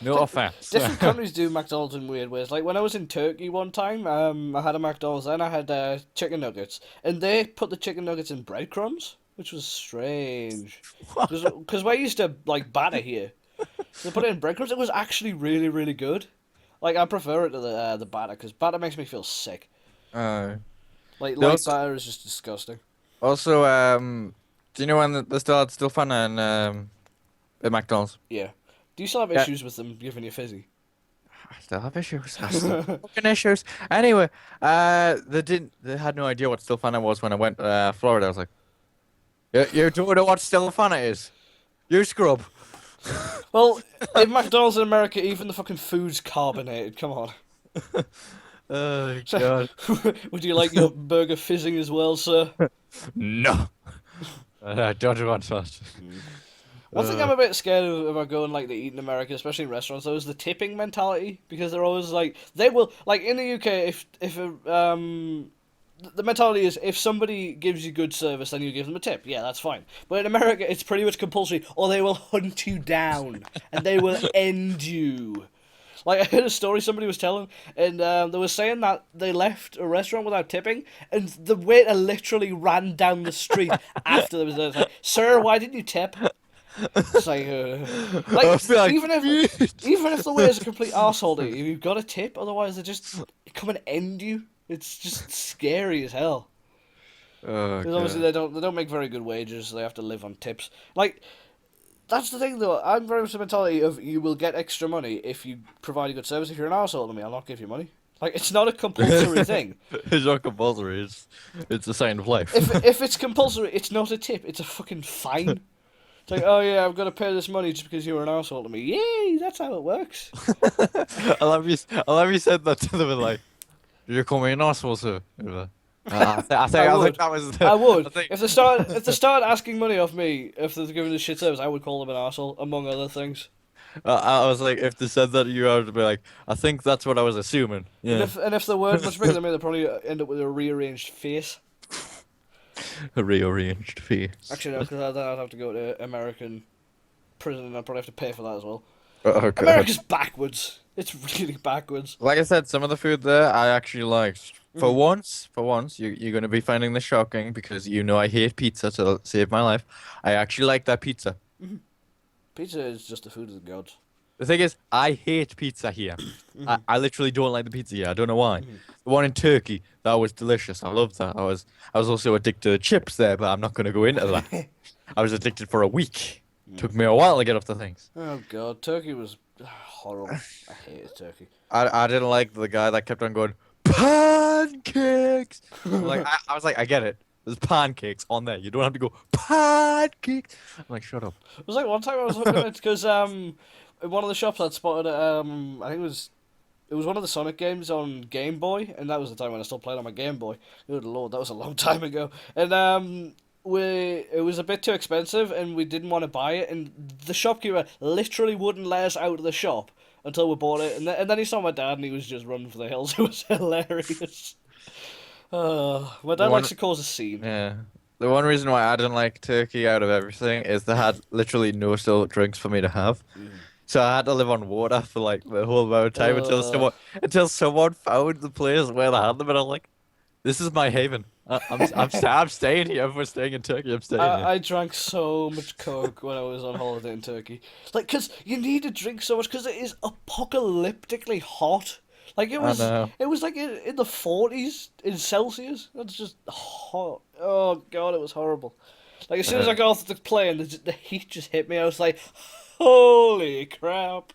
No offense. Different countries do McDonald's in weird ways. Like when I was in Turkey one time, I had a McDonald's and I had chicken nuggets, and they put the chicken nuggets in breadcrumbs, which was strange. Because we're used to like batter here, they put it in breadcrumbs. It was actually really really good. Like I prefer it to the batter because batter makes me feel sick. Uh, Like They light also- batter is just disgusting. also, do you know when they still had still fun and at McDonald's? Yeah. Do you still have Yeah. issues with them giving you fizzy? I still have issues. I still fucking issues. Anyway, they had no idea what still fun was when I went Florida. I was like, you don't know what still fun is. You scrub. Well, in McDonald's in America, even the fucking food's carbonated. Come on. Oh god. Would you like your burger fizzing as well, sir? No. I don't want that. One thing I'm a bit scared of about going like to eat in America, especially in restaurants, though, is the tipping mentality because they're always like they will like in the UK if the mentality is if somebody gives you good service then you give them a tip. Yeah, that's fine. But in America it's pretty much compulsory or they will hunt you down and they will end you. Like I heard a story somebody was telling, and they were saying that they left a restaurant without tipping, and the waiter literally ran down the street after them. It was like, "Sir, why didn't you tip?" It's like, I feel like even if the waiter's a complete arsehole to you, you've got to tip. Otherwise, they just come and end you. It's just scary as hell. Oh, Because obviously God. they don't make very good wages. So they have to live on tips. Like that's the thing though. I'm very much the mentality of you will get extra money if you provide a good service. If you're an arsehole to me, I'll not give you money. Like it's not a compulsory thing. It's not compulsory. It's a sign of life. If it's compulsory, it's not a tip. It's a fucking fine. It's like, oh yeah, I've got to pay this money just because you were an arsehole to me. Yay, that's how it works. I love you said that to them like, you call me an asshole, sir. I think would. that was. I would. I think, If they start asking money off me, if they're giving this shit service, I would call them an arsehole, among other things. I was like, if they said that to you, I would be like, I think that's what I was assuming. Yeah. And if they weren't much bigger than me, they'd probably end up with a rearranged face. A rearranged face. Actually, no, because then I'd have to go to American prison and I'd probably have to pay for that as well. Oh god. America's backwards. It's really backwards. Like I said, some of the food there I actually liked. Mm. For once, you're gonna be finding this shocking because you know I hate pizza to save my life. I actually like that pizza. Mm. Pizza is just the food of the gods. The thing is, I hate pizza here. Mm. I literally don't like the pizza here. I don't know why. Mm. The one in Turkey, that was delicious. I loved that. I was also addicted to chips there, but I'm not gonna go into that. I was addicted for a week. Mm. Took me a while to get off the things. Oh god, turkey was horrible. I hated turkey. I didn't like the guy that kept on going pancakes. I was like, I get it. There's pancakes on there. You don't have to go pancakes. I'm like, shut up. It was like one time I was looking at it because in one of the shops I'd spotted I think it was one of the Sonic games on Game Boy, and that was the time when I still played on my Game Boy. Good lord, that was a long time ago. And it was a bit too expensive, and we didn't want to buy it. And the shopkeeper literally wouldn't let us out of the shop until we bought it. And then he saw my dad, and he was just running for the hills. It was hilarious. My The dad one, likes to cause a scene. yeah. The one reason why I didn't like turkey out of everything is they had literally no still drinks for me to have. Mm. So I had to live on water for like the whole amount of time Uh, until someone found the place where they had them, and I'm like, this is my haven. I'm staying here. If we're staying in Turkey, I'm staying here. I drank so much Coke when I was on holiday in Turkey. Like, because you need to drink so much because it is apocalyptically hot. Like, I know. it was like in the 40s in Celsius. It's just hot. Oh, God, it was horrible. Like, as soon as I got off the plane, the heat just hit me. I was like, holy crap.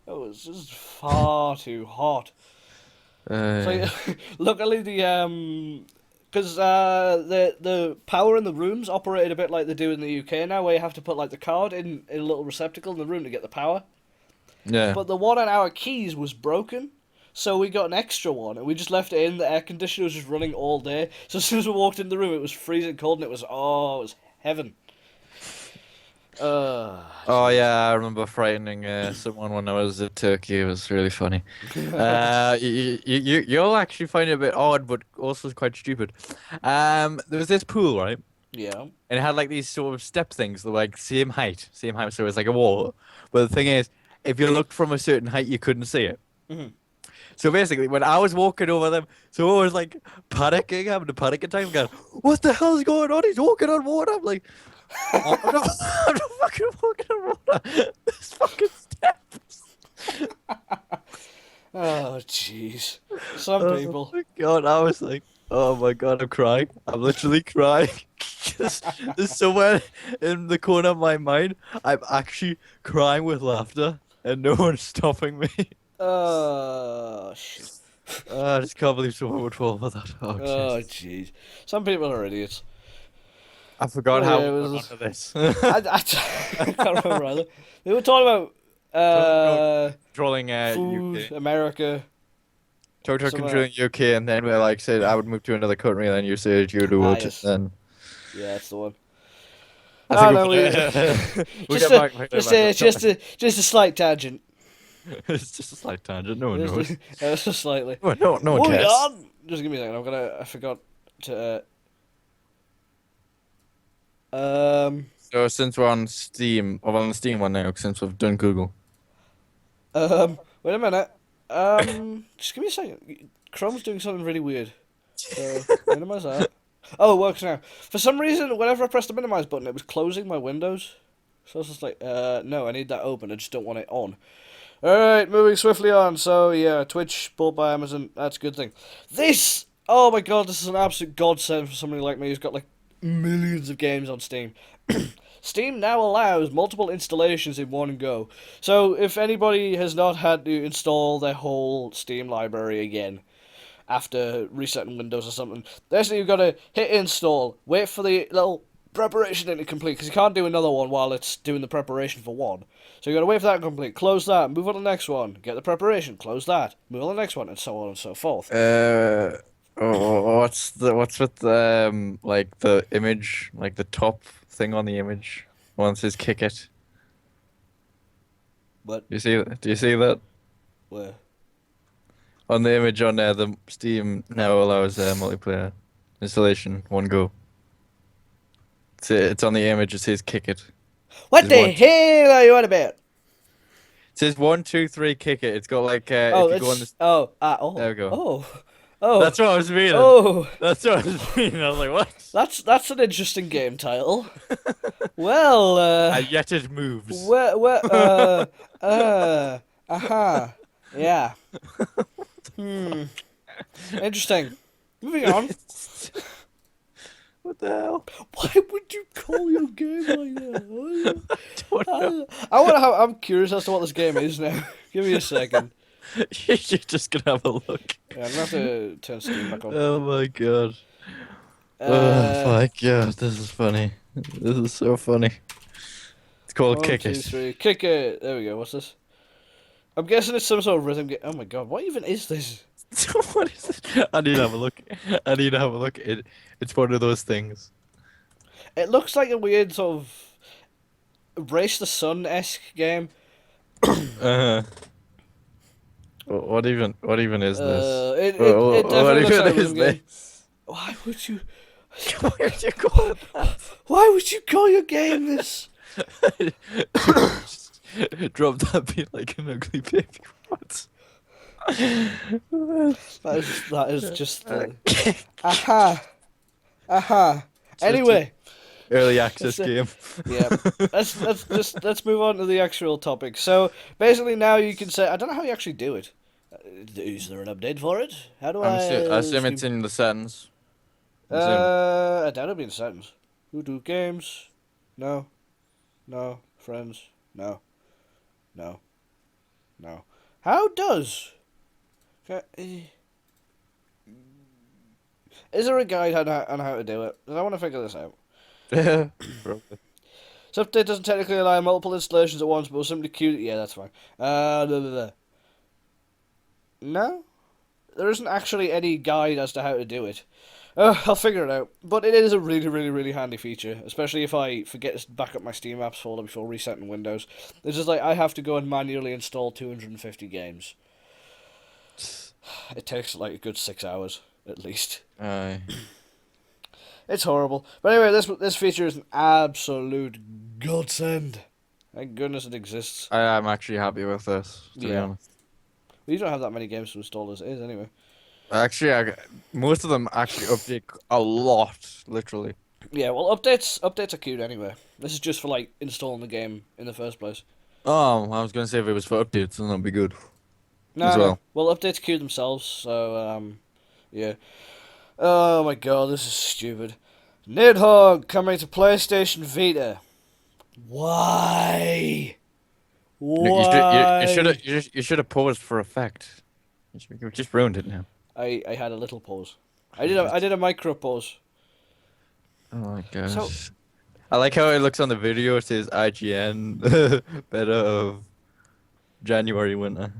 It was just far too hot. Uh, So, luckily, because the power in the rooms operated a bit like they do in the UK now, where you have to put like the card in a little receptacle in the room to get the power. yeah. But the one on our keys was broken, so we got an extra one, and we just left it in. The air conditioner was just running all day. So as soon as we walked in the room, it was freezing cold, and it was heaven. Oh yeah, I remember frightening someone when I was in Turkey. It was really funny. You'll actually find it a bit odd, but also quite stupid. There was this pool, right? Yeah. And it had like these sort of step things that were like same height, so it was like a wall. But the thing is, if you looked from a certain height, you couldn't see it. Mhm. So basically, when I was walking over them, so I was like panicking, having a panic attack, going, "What the hell's going on? He's walking on water!" I'm like, "Oh, I'm not fucking walking on water. This fucking steps." Oh, jeez. Some Oh people. my god, I was like, "Oh my god, I'm crying. I'm literally crying." Just there's somewhere in the corner of my mind, I'm actually crying with laughter, and no one's stopping me. Oh, shit. I just can't believe someone would fall for that. Oh, Oh, jeez. jeez. Some people are idiots. I forgot Oh, how yeah, it we got was. onto this. I can't remember either. They were talking about Controlling food, UK. America, Talked about somewhere. controlling UK, and then we like said I would move to another country, and then you said you do Ah, it. yes. Then Yeah, that's the one. I Oh think no, we we'll just get back. We'll get back. just a slight tangent. It's just a slight tangent. No one knows. Just slightly. No one Moving cares. on. Just give me a second. I forgot to. So since we're on Steam, or on the Steam one now, since we've done Google. Wait a minute. Just give me a second. Chrome's doing something really weird. So minimize that. Oh, it works now. For some reason, whenever I pressed the minimize button, it was closing my windows. So I was just like, no, I need that open. I just don't want it on. Alright, moving swiftly on. So, yeah, Twitch, bought by Amazon. That's a good thing. This! Oh my god, this is an absolute godsend for somebody like me who's got, like, millions of games on Steam. Steam now allows multiple installations in one go. So, if anybody has not had to install their whole Steam library again after resetting Windows or something, basically you've got to hit install, wait for the little preparation to complete, because you can't do another one while it's doing the preparation for one. So you got to wait for that to complete, close that, move on to the next one, get the preparation, close that, move on to the next one, and so on and so forth. What's with like the image, like the top thing on the image? One says kick it. But Do you see that? where? On the image on there, the Steam now allows multiplayer installation, one go. It's on the image. It says kick it. It What says the hell are you on about? It says 1, 2, 3, kick it. It's got like Oh, if you go on it's this. There oh we go. oh oh That's what I was meaning. oh. That's what I was meaning. I was like, what? That's an interesting game title. Well, And yet it moves. where uh-huh. Yeah. Hmm. Interesting. Moving on. What the hell? Why would you call your game like that? Don't know. I want to have. I'm curious as to what this game is now. Give me a second. You're just gonna have a look. Yeah, I'm gonna have to turn Steam back on. Oh my god. Oh Uh, my god, this is funny. This is so funny. It's called one, Kick two, It. three, kick it. There we go. What's this? I'm guessing it's some sort of rhythm game. Oh my god, what even is this? What is it? I need to have a look. I need to have a look. It's one of those things. It looks like a weird sort of Race the Sun-esque game. Uh, what even is this? It What definitely looks even like a is rhythm game. this? Why would you? Why would you call it that? Why would you call your game this? Just drop that beat like an ugly baby. What? That is just the aha aha. Anyway, Early access let's, game. yeah, let's move on to the actual topic. So basically, now you can say I don't know how you actually do it. Is there an update for it? How do I assume it's in the settings. I doubt it'll be in settings. Who do games? No, no friends. No, no, no. How does? Is there a guide on how to do it? 'Cause I want to figure this out. Probably. This update doesn't technically allow multiple installations at once, but will simply queue. Yeah, that's fine. Blah, blah, blah. No, there isn't actually any guide as to how to do it. I'll figure it out. But it is a really, really, really handy feature, especially if I forget to back up my Steam apps folder before resetting Windows. It's just like I have to go and manually install 250 games. It takes like a good 6 hours at least. Aye. It's horrible. But anyway, this feature is an absolute godsend. Thank goodness it exists. I am actually happy with this, to be Yeah. honest. You don't have that many games to install as it is anyway. Actually, most of them actually update a lot, literally. Yeah, well, updates are cute anyway. This is just for like installing the game in the first place. Oh, I was gonna say if it was for updates, then that'd be good No, as no. well. Well, updates queue themselves, so yeah. Oh my god, this is stupid. Nidhogg coming to PlayStation Vita. Why? Why? You should have paused for effect. You just ruined it now. I had a little pause. I did a micro pause. Oh my gosh. So I like how it looks on the video. It says IGN better of January winner.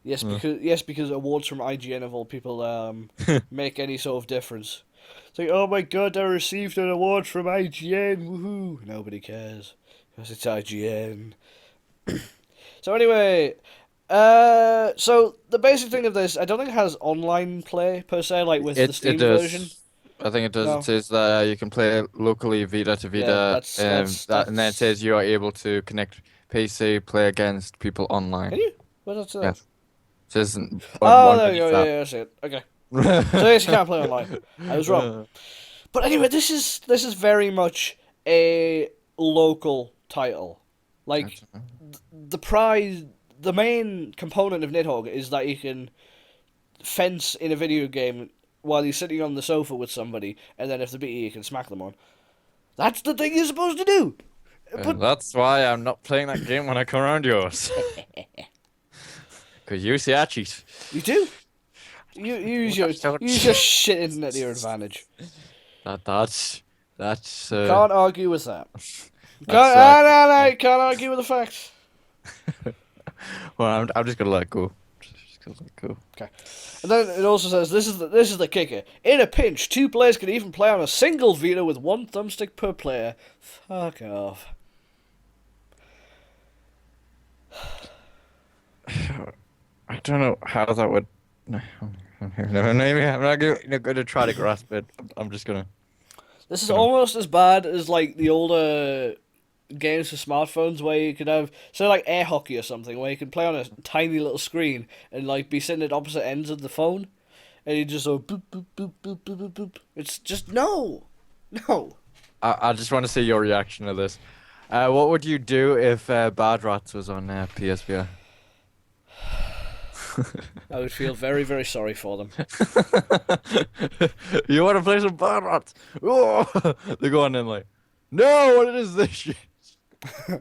yes, Uh. because awards from IGN of all people make any sort of difference. It's like, oh my god, I received an award from IGN. Woohoo! Nobody cares because it's IGN. So anyway, so the basic thing of this, I don't think it has online play per se, like with the Steam It does. version. I think it does. No. It says that you can play it locally Vita to Yeah, Vita, and then it that's. says you are able to connect PC, play against people online. Can you? What does that say? Yes. It says on Oh, one there you go. beneath Yeah, I see it. Okay. So yes, you can't play online. I was wrong. But anyway, this is very much a local title. Like the main component of Nidhogg is that you can fence in a video game while you're sitting on the sofa with somebody, and then if they beat you, you can smack them on. That's the thing you're supposed to do. But That's why I'm not playing that game when I come around yours. Because you see I cheat. you do. You use your shit internet to your advantage. That's Can't argue with that. That's, You can't argue with the facts. well, I'm just gonna let it go. Just gonna let it go. Okay. And then it also says this is the kicker. In a pinch, two players can even play on a single Vita with one thumbstick per player. Fuck off. I don't know how that would. No, maybe I'm not going to try to grasp it. I'm just gonna. This is Gonna- almost as bad as like the older games for smartphones where you could have so like air hockey or something where you could play on a tiny little screen and like be sitting at opposite ends of the phone and you just go boop boop boop boop boop boop boop. It's just no. I just want to see your reaction to this. What would you do if Bad Rats was on PSVR? I would feel very very sorry for them. You want to play some Bad Rats? Oh! They're going in like, no, what is this shit? Uh,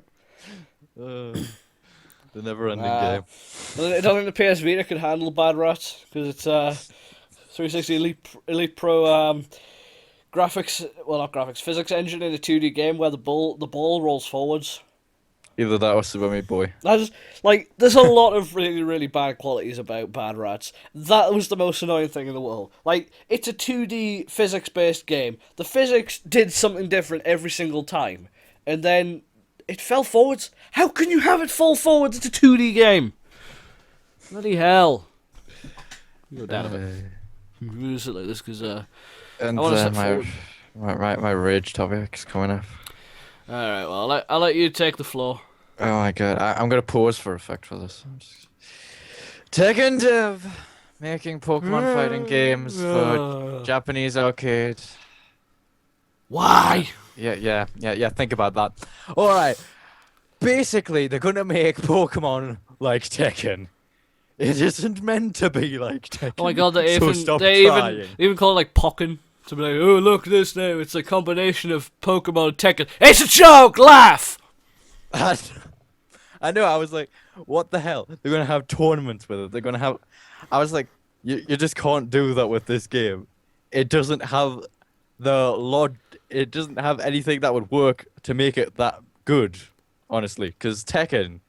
the never-ending game. I don't think the PS Vita could handle Bad Rats because it's 360 Elite Pro graphics. Well, not graphics, physics engine in a 2D game where the ball rolls forwards. Either that or Super Meat Boy. I just like there's a lot of really really bad qualities about Bad Rats. That was the most annoying thing in the world. Like it's a 2D physics based game. The physics did something different every single time, and then it fell forwards. How can you have it fall forwards? It's a 2D game. Bloody hell! Go down a bit. Use it like this because And I want to step forward. my rage topic is coming up. All right, well I'll let you take the floor. Oh my god, I'm gonna pause for effect for this. Tekken Dev making Pokemon fighting games for Japanese arcade. Why? Yeah. Think about that. All right. Basically, they're gonna make Pokemon like Tekken. It isn't meant to be like Tekken. Oh my god, they so even stop they trying. even call it like Pokken. To be like, oh look at this now, it's a combination of Pokemon and Tekken. It's a joke! Laugh! I know. I was like, what the hell? They're gonna have tournaments with it. They're gonna have. I was like, you just can't do that with this game. It doesn't have the log. It doesn't have anything that would work to make it that good. Honestly, because Tekken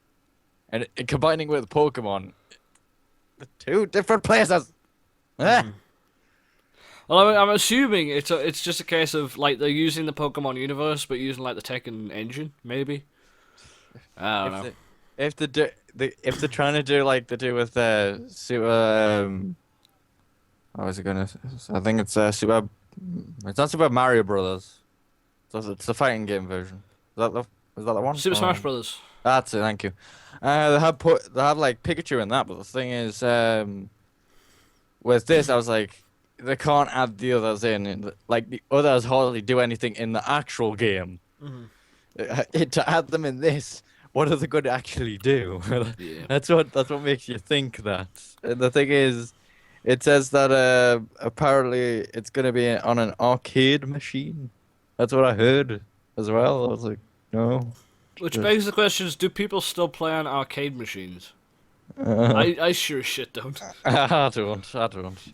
and combining with Pokemon, the two different places. Mm-hmm. Well, I'm assuming it's just a case of like they're using the Pokemon universe, but using like the Tekken engine, maybe. I don't know. If they're trying to do like they do with Super, how is it gonna? I think it's Super. It's not Super Mario Brothers. It's the fighting game version. Is that the one? Super Smash Brothers. That's it. Thank you. They have like Pikachu in that, but the thing is, with this, I was like, they can't add the others in. Like the others hardly do anything in the actual game. To add them in this, what are they going to actually do? Yeah. That's what makes you think that. And the thing is, it says that apparently it's going to be on an arcade machine. That's what I heard as well. I was like, no. Which begs the question: is do people still play on arcade machines? I sure as shit don't. I don't.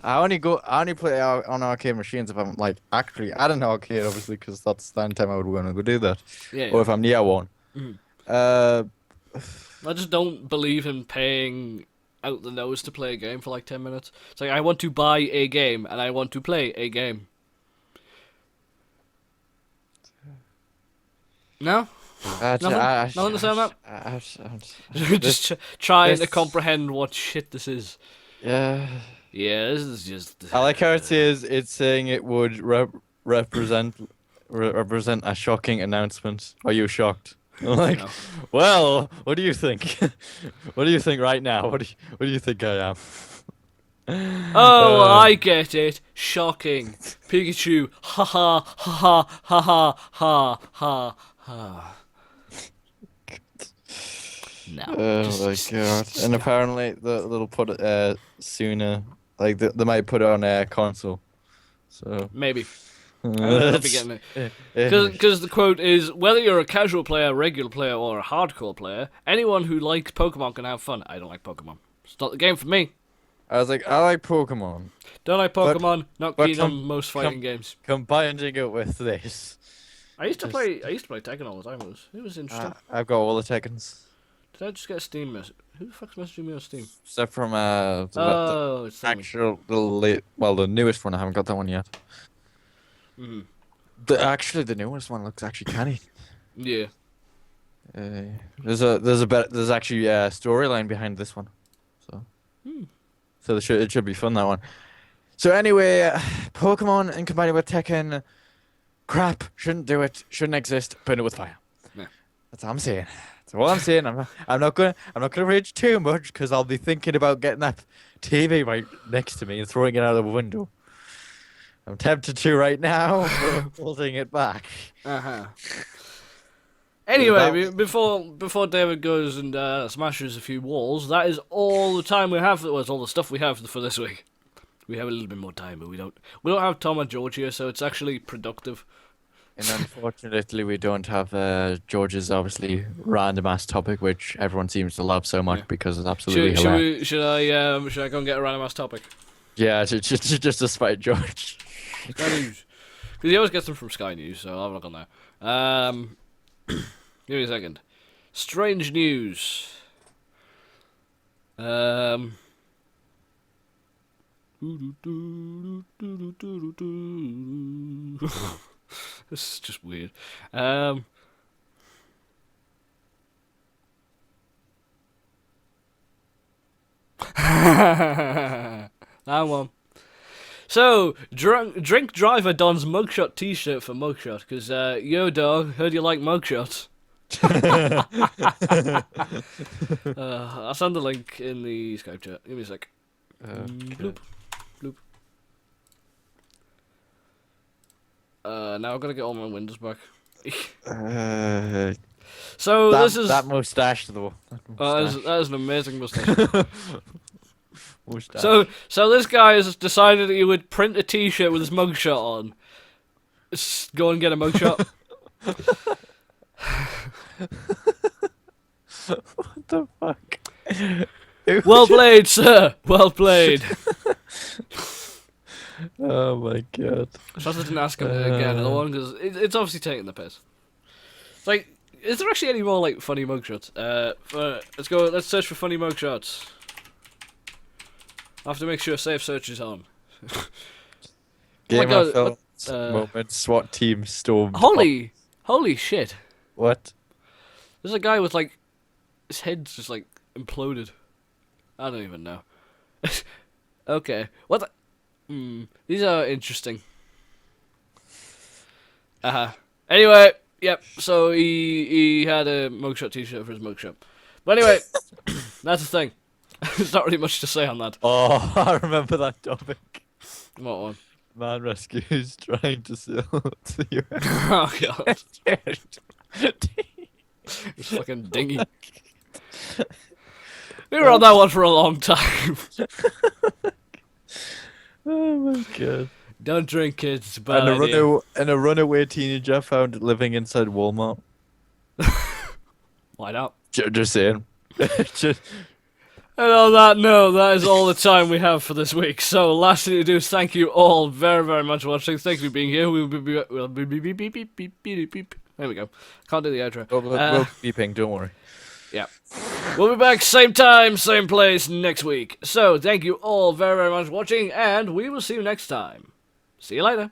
I only play on arcade machines if I'm like actually at an arcade, obviously, because that's the only time I would want to go do that. Yeah. Or if I'm near one. I just don't believe in paying out the nose to play a game for like 10 minutes. It's like I want to buy a game and I want to play a game. No? Nothing to say on that? Just trying to comprehend what shit this is. Yeah. Yeah, this is just... I like how it says it's saying it would represent a shocking announcement. Are you shocked? I'm like, No. well, what do you think? What do you think right now? What do you think I am? Oh, I get it. Shocking. Pikachu. Ha ha ha ha ha ha ha ha. No. Oh my god! And apparently they'll put it sooner. Like they might put it on console. So Maybe. I'll be getting it. Because the quote is, whether you're a casual player, regular player, or a hardcore player, anyone who likes Pokemon can have fun. I don't like Pokemon. It's not the game for me. I was like, I like Pokemon. Don't like Pokemon. Not but keen on most fighting games. Combining it with this. I used to play Tekken all the time. It was interesting. I've got all the Tekkens. Did I just get a Steam message? Who the fuck's messaging me on Steam? Except from Oh, it's the actual the newest one. I haven't got that one yet. The newest one looks actually canny. Yeah. There's actually a storyline behind this one, so it should be fun, that one. So anyway, Pokemon and combining with Tekken, crap, shouldn't do it, shouldn't exist, burn it with fire. Yeah. That's all I'm saying. That's all I'm saying. I'm not gonna rage too much because I'll be thinking about getting that TV right next to me and throwing it out of the window. I'm tempted to right now, but I'm holding it back. Uh-huh. Anyway, That- before David goes and smashes a few walls, that is all the time we have. Well, it's all the stuff we have for this week. We have a little bit more time, but we don't have Tom and George here, so it's actually productive. And unfortunately, we don't have George's obviously random ass topic, which everyone seems to love so much Yeah. because it's absolutely hilarious. Should I go and get a random ass topic? Yeah, just to spite George. Sky News, because he always gets them from Sky News, so I'll have a look on there. Give me a second. Strange news. This is just weird. That one. So, drink driver dons mugshot t-shirt for mugshot, because, yo dog, heard you like mugshots. I'll send the link in the Skype chat. Give me a sec. Bloop. Bloop. Now I've got to get all my windows back. So this is that mustache though. that is an amazing mustache. Mustache. So this guy has decided he would print a T-shirt with his mugshot on. Go and get a mugshot. What the fuck? Well played, sir. Well played. Oh my god. So I didn't ask him to get another one because it's obviously taking the piss. It's like, is there actually any more like funny mugshots? Let's go. Let's search for funny mugshots. I have to make sure safe search is on. Game God, of Thrones moment. SWAT team storm. Holy shit! What? There's a guy with like his head's just like imploded. I don't even know. Okay, what the? These are interesting. Anyway, yep. So he had a mugshot T-shirt for his mugshot. But anyway, that's the thing. There's not really much to say on that. Oh, I remember that topic. What one? Man rescues trying to sell to you. Oh god, this fucking dinghy. We were on that one for a long time. Oh my god. Don't drink, kids. It's a bad idea. And a runaway teenager found living inside Walmart. Why not? Just saying. Just... And on that note, that is all the time we have for this week. So, last thing to do is thank you all very, very much for watching. Thank you for being here. There we go. Can't do the outro. We'll be beeping, don't worry. Yeah. We'll be back same time, same place next week. So, thank you all very, very much for watching, and we will see you next time. See you later.